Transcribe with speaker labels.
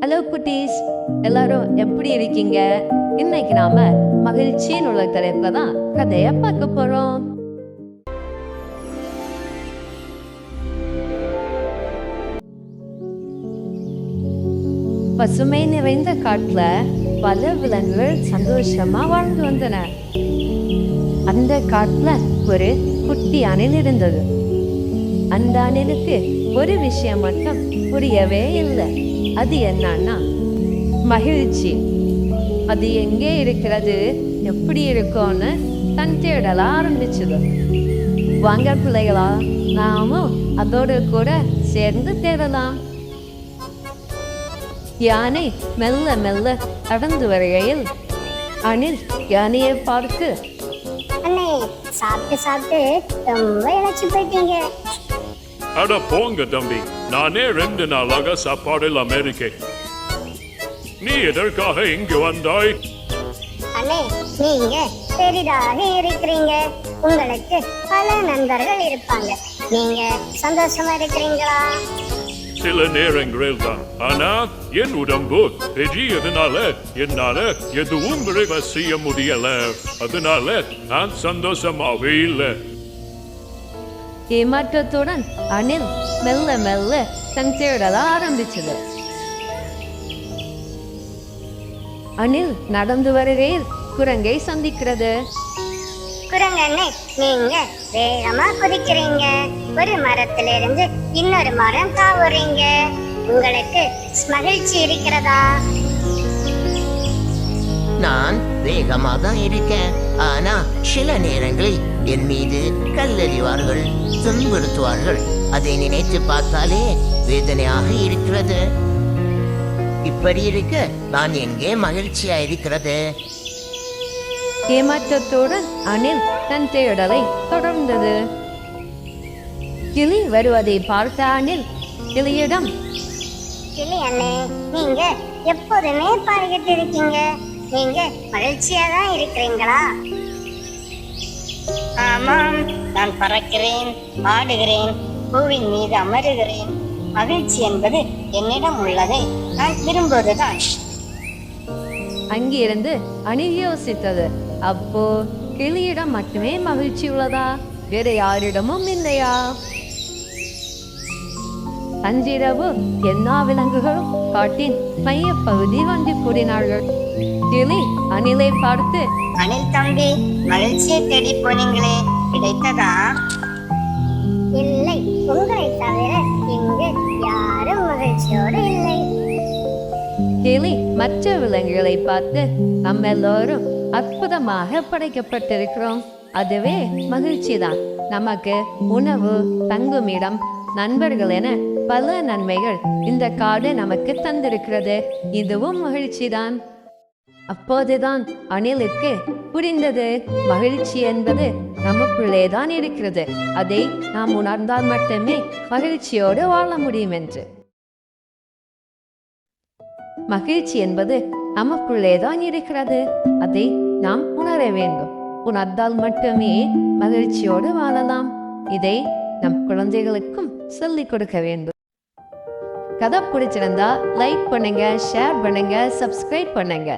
Speaker 1: Hello குட்டீஸ், எல்லாரும் எப்படி இருக்கீங்க? இன்னைக்கு நாம மகிழ்ச்சியின் உள்ள தலைப்புல தான் கதைய பார்க்க போறோம். பசுமை நிறைந்த காட்டுல பல விலங்குகள் சந்தோஷமா வாழ்ந்து வந்தன. அந்த காட்டுல ஒரு குட்டி அணில் இருந்தது. அந்த அணிலுக்கு ஒரு விஷயம் மட்டும் புரியவே இல்லை. அது என்னன்னா மகிழ்ச்சி. அது எங்கே இருக்கிறது, எப்படி இருக்கும்னு தன் தேடல ஆரம்பிச்சது. வாங்க பிள்ளைகளா, நாமும் அதோடு கூட சேர்ந்து தேடலாம். யானை மெல்ல மெல்ல நடந்து வருகையில் அணில் யானையை பார்த்து,
Speaker 2: அண்ணே, சாப்பிட்டு சாப்பிட்டு ரொம்ப இழைச்சு போயிட்டீங்க.
Speaker 3: அட போங்க தம்பி, நானே 2 நாளாக சாப்பாடு இல்லாம இருக்கேன். நீ எதற்காக இங்கு வந்தாய்?
Speaker 2: அண்ணே, நீங்க பெரிதாக இருக்கிறீங்க. உங்களுக்கு பல நண்பர்கள் இருப்பாங்க. நீங்க சந்தோஷமா இருக்கிறீங்களா?
Speaker 3: சில நேரங்களில் தான். ஆனா என் உடம்பு பெரியதுனால என்னால எதுவும் விரைவா செய்ய முடியல. அதனால நான் சந்தோஷமாவே இல்லை.
Speaker 1: ஏமாற்றத்துடன் அணில் மெல்ல மெல்ல தன் தேடல ஆரம்பிச்சது. அணில் நடந்து வருகையில் குரங்கை சந்திக்கிறது.
Speaker 2: குரங்கண்ணே, நீங்க வேகமா குதிக்கிறீங்க. ஒரு மரத்திலிருந்து இன்னொரு மரம் தாவுறீங்க. உங்களுக்கு மகிழ்ச்சி இருக்கிறதா?
Speaker 4: நான் வேகமாக தான் இருக்கேன். ஆனா சில நேரங்களில் என் மீது கல்லெறிவார்கள், துன்புறுத்துவார்கள். அதை நினைத்து பார்த்தாலே வேதனையாக இருக்கிறது. இப்படி இருக்க நான் எங்கே மகிழ்ச்சியா இருக்கிறது?
Speaker 1: ஏமாற்றத்துடன் அணில் தன் தேடலை தொடர்ந்தது. கிளி வருவதை பார்த்த அணில் கிளியிடம்,
Speaker 2: கிளி அண்ணே, நீங்க எப்போதுமே பாடிக்கிட்டு இருக்கீங்க. நீங்க மகிழ்ச்சியா தான் இருக்கிறீங்களா? ஆமாம், நான் பறக்கிறேன், ஆடுகிறேன், பூவின் மீது அமருகிறேன். மகிழ்ச்சி என்பது என்னிடம் உள்ளதை நான் விரும்புவதுதான்.
Speaker 1: அங்கிருந்து அணில் யோசித்தது. அப்போ கிளியிடம் மட்டுமே மகிழ்ச்சி உள்ளதா, வேற யாரிடமும் இல்லையா? அன்றிரவு எல்லா விலங்குகளும் காட்டின் மைய பகுதி வந்து கூடினார்கள். கிளி அணிலை பார்த்து,
Speaker 2: அணில் தம்பி, மகிழ்ச்சியை தேடி போனீங்களே, கிடைத்ததா? இல்லை, உங்களை தவிர இங்கு யாரும் மகிழ்ச்சியோடு இல்லை.
Speaker 1: கிளி மற்ற விலங்குகளை பார்த்து, நம்ம எல்லோரும் அற்புதமாக படைக்கப்பட்டிருக்கிறோம். அதுவே மகிழ்ச்சி தான். நமக்கு உணவு, தங்குமிடம், நண்பர்கள் என பல நன்மைகள் இந்த காடு நமக்கு தந்திருக்கிறது. இதுவும் மகிழ்ச்சி தான். அப்போதுதான் அணிலுக்கு புரிந்தது, மகிழ்ச்சி என்பது நமக்குள்ளேதான் இருக்கிறது. அதை நாம் உணர்ந்தால் மட்டுமே மகிழ்ச்சியோடு வாழ முடியும் என்று. மகிழ்ச்சி என்பது நமக்குள்ளேதான் இருக்கிறது. அதை நாம் உணர வேண்டும். உணர்ந்தால் மட்டுமே மகிழ்ச்சியோடு வாழலாம். இதை நம் குழந்தைகளுக்கும் சொல்லிக் கொடுக்க வேண்டும். கதை பிடிச்சிருந்தா லைக் பண்ணுங்க, ஷேர் பண்ணுங்க, சப்ஸ்கிரைப் பண்ணுங்க.